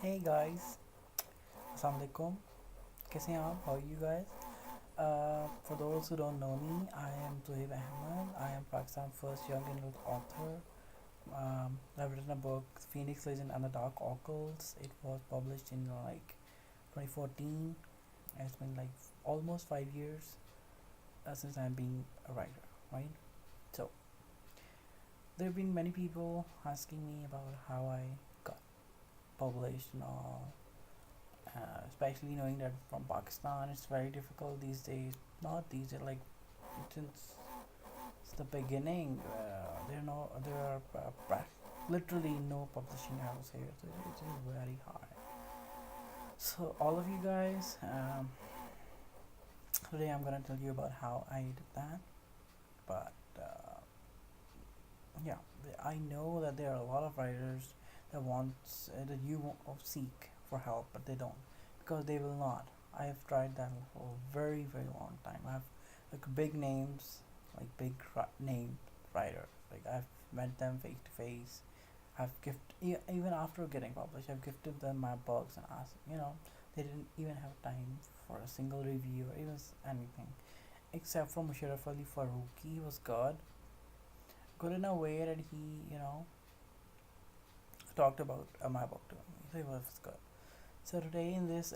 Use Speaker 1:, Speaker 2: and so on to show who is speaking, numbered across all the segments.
Speaker 1: Hey guys, Assalamu alaikum. कैसे हैं आप? How are you guys? For those who don't know me, I am Zohaib Ahmed. I am Pakistan's first young adult author. I've written a book, Phoenix Legion and the Dark Occults. It was published in like 2014. It's been like almost 5 years since I'm being a writer, right? So there have been many people asking me about how I got published and all. Especially knowing that from Pakistan it's very difficult these days. Not these days, like since the beginning, there are literally no publishing house here, so it is very hard. So all of you guys, today I'm gonna tell you about how I did that. But yeah, I know that there are a lot of writers that that seek for help, but they don't because they will not. I have tried that for a very long time. I have like big names, like name writers. Like I've met them face to face. Even after getting published, I've gifted them my books and asked. They didn't even have time for a single review or even anything, except for Musharraf Ali Faruqi. He was good in a way that he, talked about my book to me. So it was good. So today in this,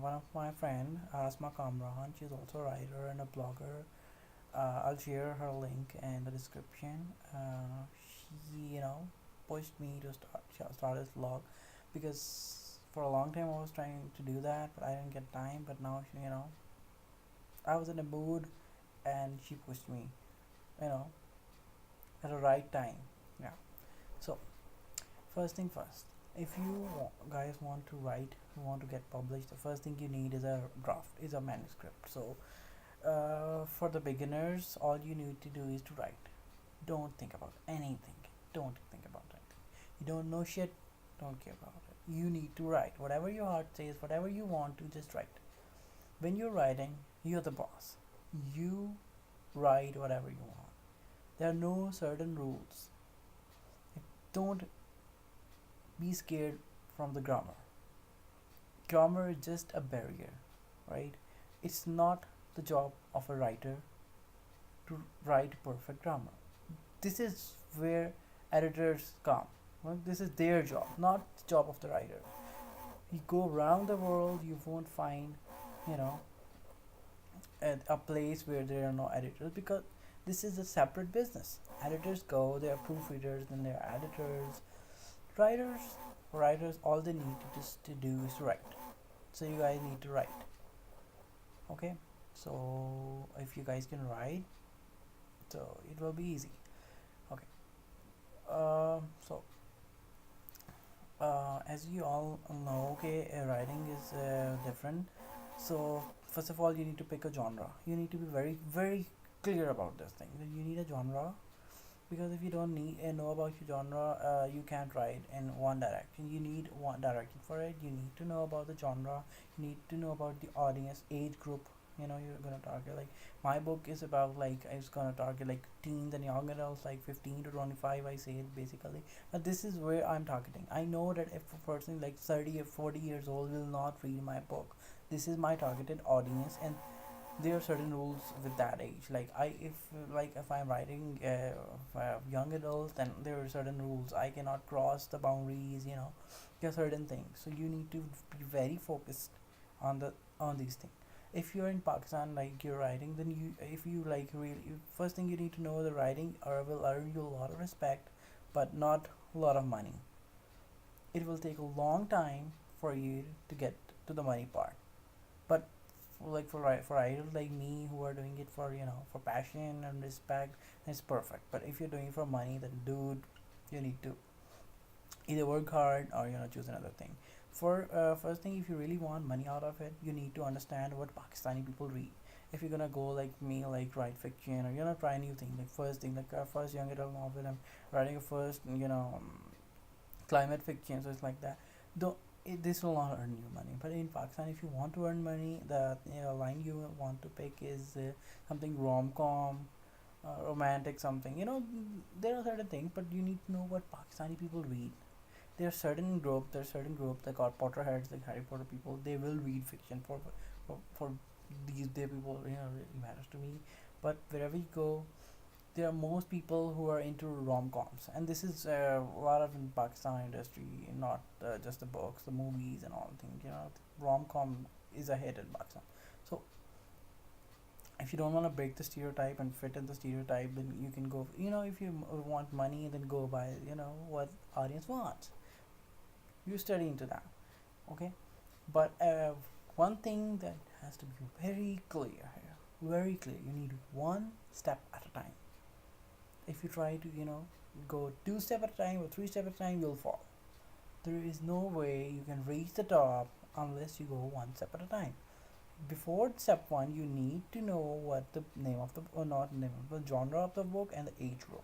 Speaker 1: one of my friend, Aasma Kamran, she's also a writer and a blogger. I'll share her link in the description. She, pushed me to start this blog because for a long time I was trying to do that, but I didn't get time. But now, I was in a mood, and she pushed me, you know, at the right time. Yeah. So first thing first, if you guys want to write, you want to get published, the first thing you need is a draft, is a manuscript. So for the beginners, all you need to do is to write. Don't think about anything. Don't think about it. You don't know shit. Don't care about it. You need to write. Whatever your heart says, whatever you want to, just write. When you're writing, you're the boss. You write whatever you want. There are no certain rules. Don't be scared from the grammar. Grammar is just a barrier, right? It's not the job of a writer to write perfect grammar. This is where editors come. Well, this is their job, not the job of the writer. You go around the world, you won't find, you know, a place where there are no editors because this is a separate business. Editors go, they are proofreaders, then they are editors. Writers, all they need to do is to write. So you guys need to write. Okay, so if you guys can write, so it will be easy. Okay. So as you all know, okay, writing is different. So first of all, you need to pick a genre. You need to be very clear about this thing. You need a genre because if you don't know about your genre, you can't write in one direction. You need one direction for it. You need to know about the genre. You need to know about the audience, age group. You're gonna target, like, my book is about, like, it's gonna target like teens and young adults, like 15 to 25. I say it basically, but this is where I'm targeting. I know that if a person like 30 or 40 years old will not read my book, this is my targeted audience, and there are certain rules with that age. If I'm writing young adults, then there are certain rules. I cannot cross the boundaries. There are certain things, so you need to be very focused on these things. If you're in Pakistan, like, you're writing, then if you like really, first thing you need to know, the writing will earn you a lot of respect, but not a lot of money. It will take a long time for you to get to the money part, but for idols like me who are doing it for, for passion and respect, it's perfect. But if you're doing it for money, then dude, you need to either work hard or choose another thing. For first thing, if you really want money out of it, you need to understand what Pakistani people read. If you're gonna go like me, like, write fiction, or try new thing, like, first thing, like, first young adult novel, I'm writing a first, climate fiction, so it's like that. Though this will not earn you money, but in Pakistan, if you want to earn money, the line you want to pick is something rom-com, romantic, something. There are certain things, but you need to know what Pakistani people read. There's certain group like our Potterheads, like Harry Potter people. They will read fiction for these day people. Really matters to me. But wherever you go, there are most people who are into rom-coms, and this is a lot of in Pakistan industry, not just the books, the movies, and all things. Rom-com is a hit in Pakistan. So if you don't want to break the stereotype and fit in the stereotype, then you can go. If you want money, then go by what audience wants. You study into that, okay? But one thing that has to be very clear here, very clear. You need one step at a time. If you try to go two step at a time or three step at a time, you'll fall. There is no way you can reach the top unless you go one step at a time. Before step one, you need to know what the name of the or not name of the genre of the book and the age group.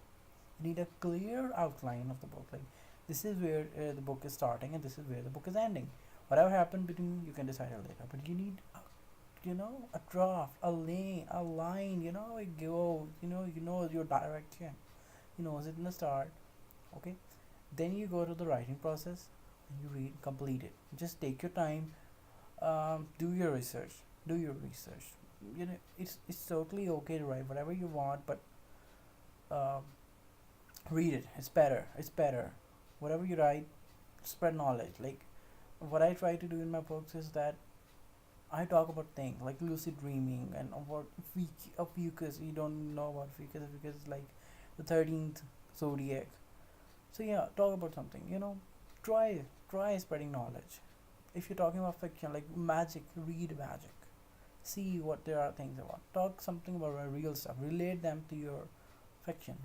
Speaker 1: You need a clear outline of the book. Like this is where the book is starting and this is where the book is ending. Whatever happened between, you can decide later. But you need a draft, a line. Your direction. Is it in the start? Okay. Then you go to the writing process and you read, complete it. Just take your time. Do your research. Do your research. It's totally okay to write whatever you want, but uh, read it. It's better. It's better. Whatever you write, spread knowledge. Like what I try to do in my books is that I talk about things like lucid dreaming and about Fucus. You don't know about Fucus because it's like the 13th zodiac. So yeah, talk about something. Try spreading knowledge. If you're talking about fiction like magic, read magic. See what there are things about. Talk something about real stuff. Relate them to your fiction.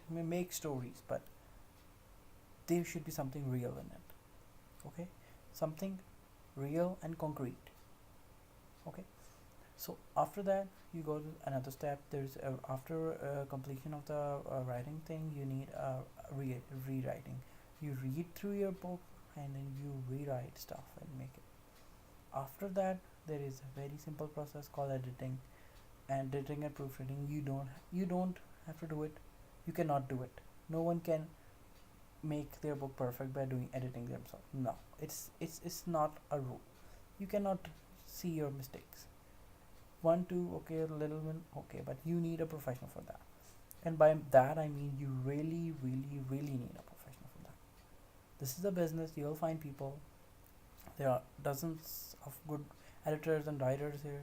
Speaker 1: Make stories, but there should be something real in it. Okay, something real and concrete. Okay, so after that you go to another step. There's after completion of the writing thing, you need rewriting. You read through your book and then you rewrite stuff and make it. After that, there is a very simple process called editing. And editing and proofreading, you don't have to do it. You cannot do it. No one can make their book perfect by doing editing themselves. No, it's not a rule. You cannot see your mistakes. One, two, okay, a little one, okay, but you need a professional for that. And by that I mean you really, really, really need a professional for that. This is a business. You'll find people. There are dozens of good editors and writers here.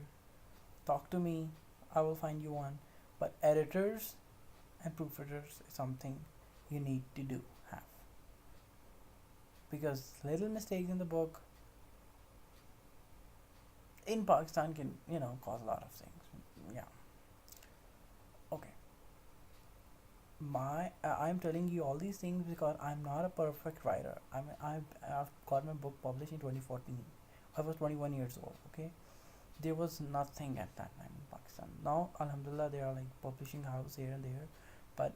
Speaker 1: Talk to me. I will find you one. But editors and proofreaders is something you need to have, because little mistakes in the book in Pakistan can cause a lot of things. Yeah. Okay. I'm telling you all these things because I'm not a perfect writer. I've got my book published in 2014. I was 21 years old. Okay, there was nothing at that time in Pakistan. Now, Alhamdulillah, there are like publishing houses here and there, but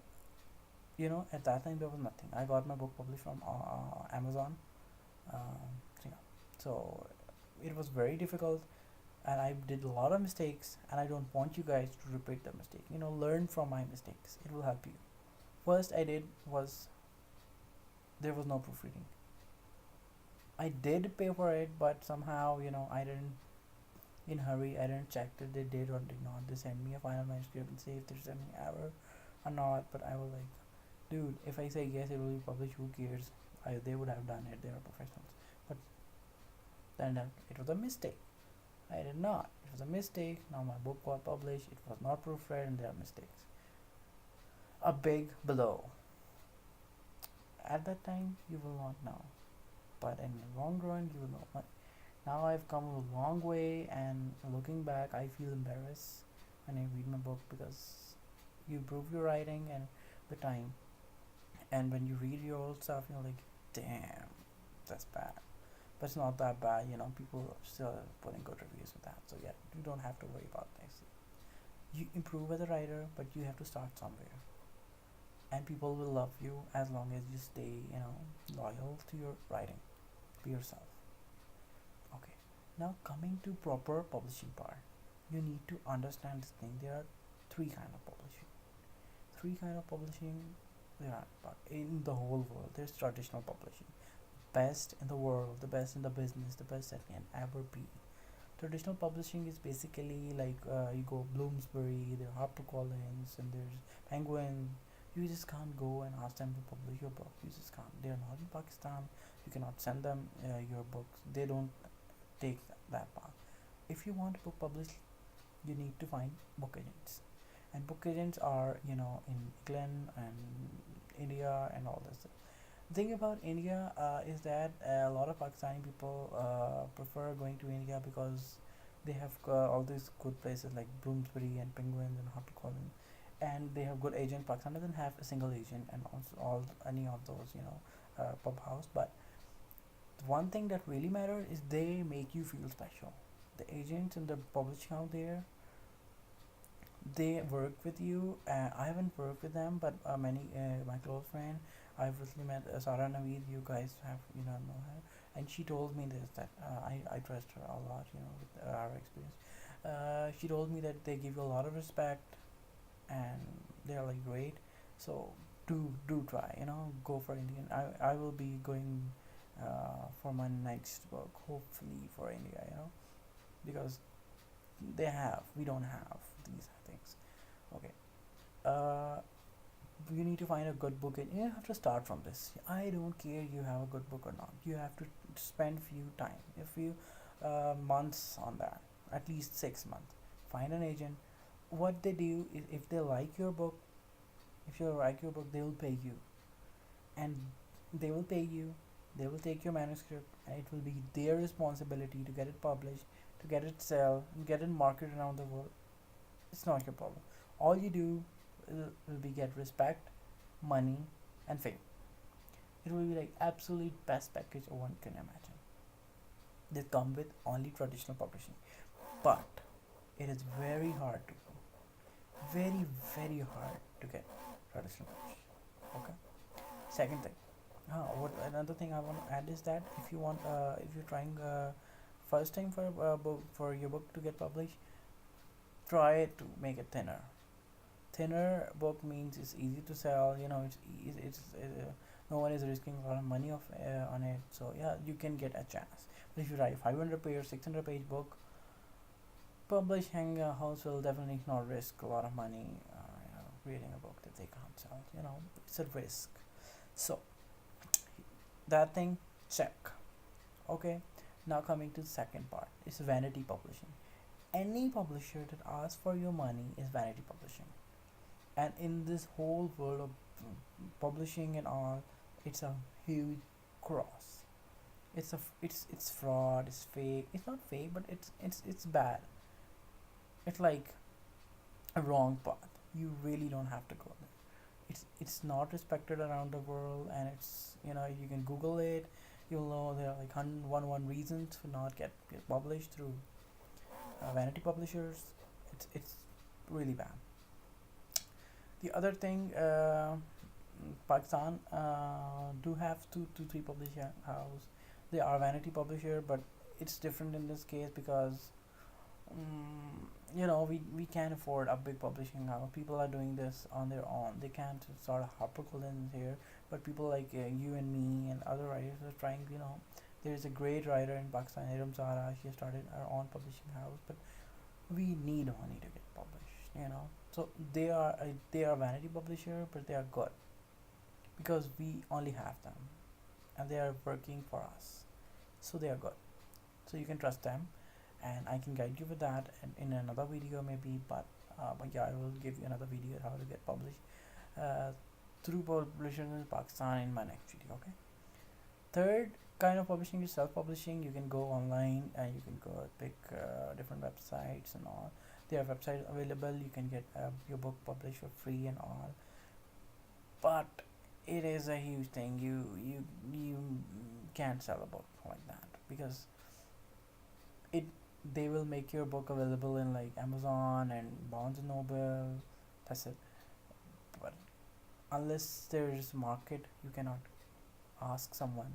Speaker 1: at that time there was nothing. I got my book published from Amazon. Yeah. So it was very difficult, and I did a lot of mistakes, and I don't want you guys to repeat the mistake. Learn from my mistakes. It will help you. First I did was, there was no proofreading. I did pay for it, but somehow I didn't in hurry. I didn't check that they did or did not. They send me a final manuscript and say if there's any error or not. But I was like, dude, if I say yes, it will be published. Who cares? They would have done it. They are professionals. But then it was a mistake. I did not. It was a mistake. Now my book got published. It was not proofread, and there are mistakes. A big blow. At that time, you will not know, but in the long run, you will know. Now I've come a long way, and looking back, I feel embarrassed when I read my book, because you improve your writing and the time. And when you read your old stuff, you're like, damn, that's bad. But it's not that bad, people are still putting good reviews with that. So yeah, you don't have to worry about this. You improve as a writer, but you have to start somewhere. And people will love you as long as you stay, loyal to your writing, to yourself. Okay. Now coming to proper publishing part, you need to understand this thing. There are three kind of publishing. There are in the whole world. There's traditional publishing. best in the world, the best in the business, the best that can ever be. Traditional publishing is basically like you go Bloomsbury, there are HarperCollins, and there's Penguin. You just can't go and ask them to publish your book. You just can't. They are not in Pakistan. You cannot send them your books. They don't take that path. If you want a book published, you need to find book agents, and book agents are in England and India and all this. The thing about India is that a lot of Pakistani people prefer going to India because they have all these good places like Bloomsbury and Penguins and HarperCollins, and they have good agent. Pakistan doesn't have a single agent, and also all any of those pub house. But the one thing that really matters is they make you feel special. The agents and the publishing out there, they work with you. I haven't worked with them, but many my close friend, I've recently met Sarah Naveed. You guys have know her, and she told me this that I trust her a lot. With our experience, she told me that they give you a lot of respect, and they are like great. So do try. Go for Indian. I will be going for my next book, hopefully for India. Because we don't have these things. Okay. You need to find a good book, and you have to start from this. I don't care you have a good book or not. You have to spend a few months on that, at least 6 months. Find an agent. What they do is, if they like your book, they will pay you, and they will pay you. They will take your manuscript, and it will be their responsibility to get it published, to get it sell, and get it marketed around the world. It's not your problem. All you do will be get respect, money, and fame. It will be like absolute best package one can imagine. They come with only traditional publishing, but it is very hard to go. Very very hard to get traditional publishing. Okay. Second thing. What another thing I want to add is that if you're trying first time for a book for your book to get published, try to make it thinner. Thinner book means it's easy to sell. It's no one is risking a lot of money on it. So yeah, you can get a chance. But if you write 500 page or 600 page book, publishing house will definitely not risk a lot of money. Reading a book that they can't sell. It's a risk. So that thing check. Okay. Now coming to the second part, it's vanity publishing. Any publisher that asks for your money is vanity publishing, and in this whole world of publishing and all, it's a huge cross. It's fraud. It's fake. It's not fake, but it's bad. It's like a wrong path. You really don't have to go there. It's not respected around the world, and it's you can Google it. You'll know there are like 101 reasons to not get published through vanity publishers. It's really bad. The other thing, Pakistan do have two to three publishing house. They are vanity publisher, but it's different in this case because we can't afford a big publishing house. People are doing this on their own. They can't start a HarperCollins here, but people like you and me and other writers are trying. There's a great writer in Pakistan, Iram Zara. She started her own publishing house, but we need money to get published. So they are vanity publisher, but they are good because we only have them, and they are working for us, so they are good. So you can trust them, and I can guide you with that and in another video maybe. But yeah, I will give you another video how to get published uh, through publishers in Pakistan in my next video. Okay. Third kind of publishing is self-publishing. You can go online and you can go pick different websites and all. There are websites available. You can get your book published for free and all. But it is a huge thing. You can't sell a book like that because it they will make your book available in like Amazon and Barnes and Noble. That's it. But unless there is a market, you cannot ask someone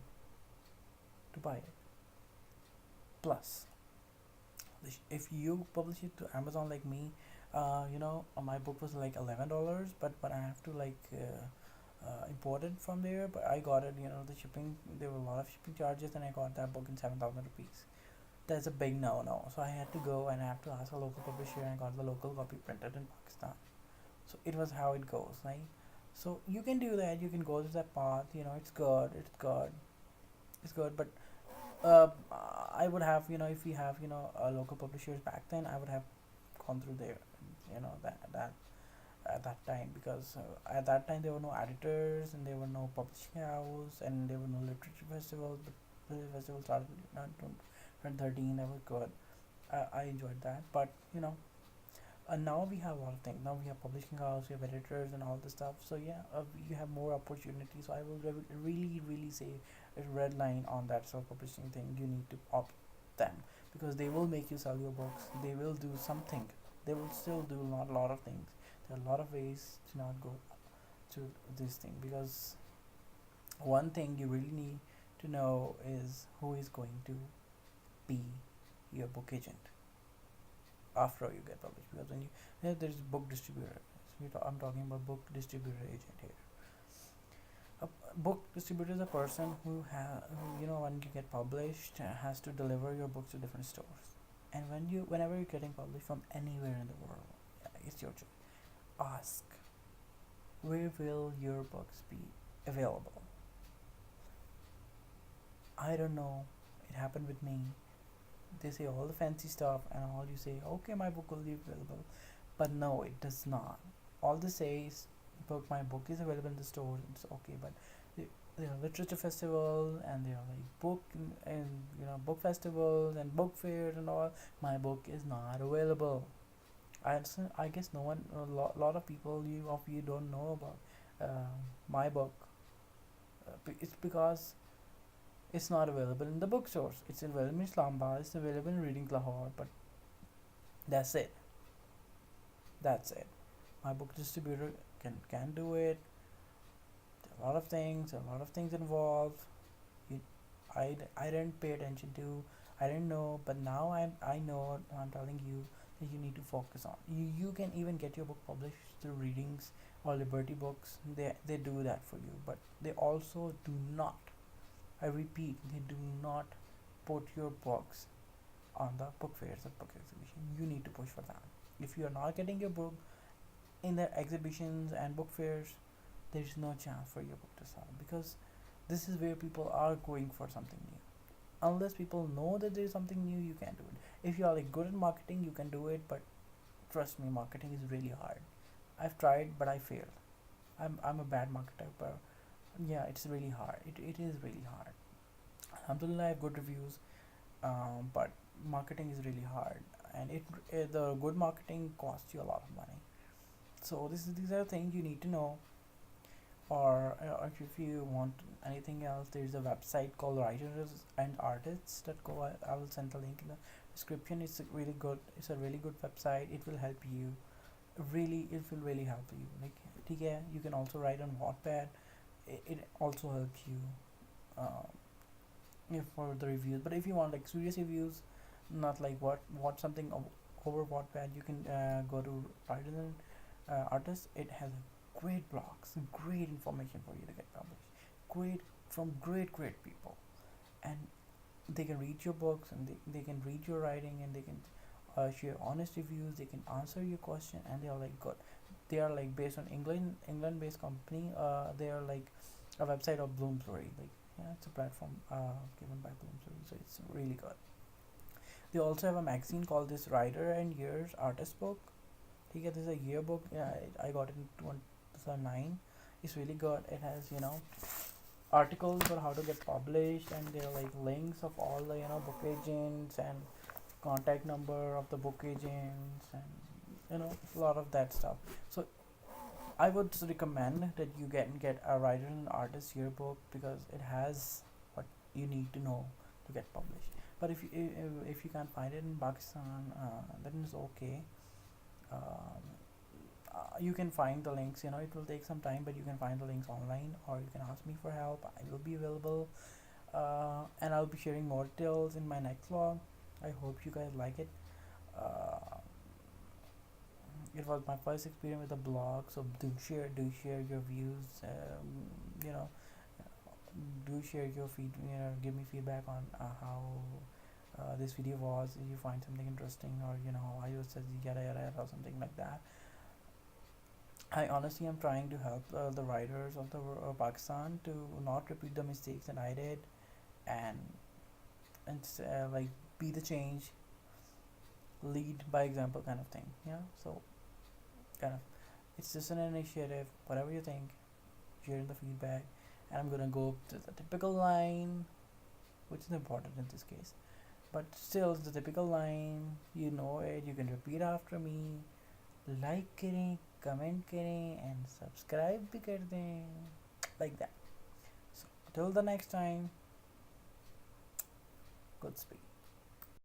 Speaker 1: to buy it. Plus, if you publish it to Amazon like me, my book was like $11, but I have to like imported from there, but I got it. The shipping, there were a lot of shipping charges, and I got that book in 7,000 rupees. That's a big no. So I had to go and I have to ask a local publisher, and I got the local copy printed in Pakistan. So it was how it goes, right? So you can do that. You can go to that path. It's good. It's good. It's good. But uh, I would have, if we have, local publishers back then, I would have gone through there. That at that time, because at that time there were no editors and there were no publishing house and there were no literature festivals. But the festival started in 2013. That was good. I enjoyed that. But now we have a lot of things. Now we have publishing house, we have editors and all this stuff. So yeah, you have more opportunities. So I will really say a red line on that self-publishing thing. You need to opt them, because they will make you sell your books. They will do something. They will still do not a lot of things. There are a lot of ways to not go to this thing, because one thing you really need to know is who is going to be your book agent after you get published. Because when there's book distributor. So I'm talking about book distributor agent here. A book distributor is a person who when you get published, has to deliver your books to different stores. And whenever you're getting published from anywhere in the world, it's your choice. Ask, where will your books be available? I don't know. It happened with me. They say all the fancy stuff, and all you say, okay, my book will be available. But no, it does not. All they say is, my book is available in the stores. It's okay, but there are literature festivals, and there are like book festivals and book fairs and all. My book is not available. I guess no one, lot of people of you don't know about my book. It's because it's not available in the bookstores. It's available in Islamabad. It's available in Reading Lahore. But that's it. That's it. My book distributor can do it. There are a lot of things. A lot of things involved. You, I didn't pay attention to. I didn't know, but now I know. I'm telling you that you need to focus on. You can even get your book published through Readings or Liberty Books. They do that for you, but they also do not. I repeat, they do not put your books on the book fairs or book exhibition. You need to push for that. If you are not getting your book in the exhibitions and book fairs, there is no chance for your book to sell, because this is where people are going for something new. Unless people know that there is something new, you can't do it. If you are like good at marketing, you can do it, but trust me, marketing is really hard. I've tried, but I failed. I'm a bad marketer, but yeah, it's really hard. It is really hard. Alhamdulillah, I have good reviews, but marketing is really hard, and the good marketing costs you a lot of money. So these are things you need to know. Or if you want anything else, there is a website called Writers and Artists.co. I will send the link in the description. It's a really good. It's a really good website. It will help you. Really, it will really help you. Like, you can also write on Wattpad. It also helps you. If for the reviews, but if you want like serious reviews, not like what something over Wattpad, you can go to Writers and Artists. It has great blogs, great information for you to get published, great people, and they can read your books, and they can read your writing, and they can share honest reviews. They can answer your question, and they are like good. They are like based on England based company. They are like a website of Bloomsbury. Like, yeah, it's a platform given by Bloomsbury, so it's really good. They also have a magazine called this Writer and Years Artist Book. This is a yearbook. Yeah, I got it in 2009. It's really good. It has articles for how to get published, and there are like links of all the book agents and contact number of the book agents, and a lot of that stuff. So I would recommend that you get a Writer and Artist yearbook, because it has what you need to know to get published. But if you can't find it in Pakistan, then it's okay. Um, you can find the links. It will take some time, but you can find the links online, or you can ask me for help. I will be available, and I'll be sharing more details in my next vlog. I hope you guys like it. Uh, it was my first experience with a blog, so do share your views. You know, do share your give me feedback on how this video was. If you find something interesting, or I was says yada yada yada or something like that. I honestly am trying to help the writers of the Pakistan to not repeat the mistakes that I did, and like be the change, lead by example kind of thing. Yeah, so kind of it's just an initiative. Whatever you think, share the feedback, and I'm gonna go to the typical line, which is important in this case. But still, the typical line, you know it. You can repeat after me. Like करें, comment करें and subscribe भी कर दें, like that. So till the next time, good speed.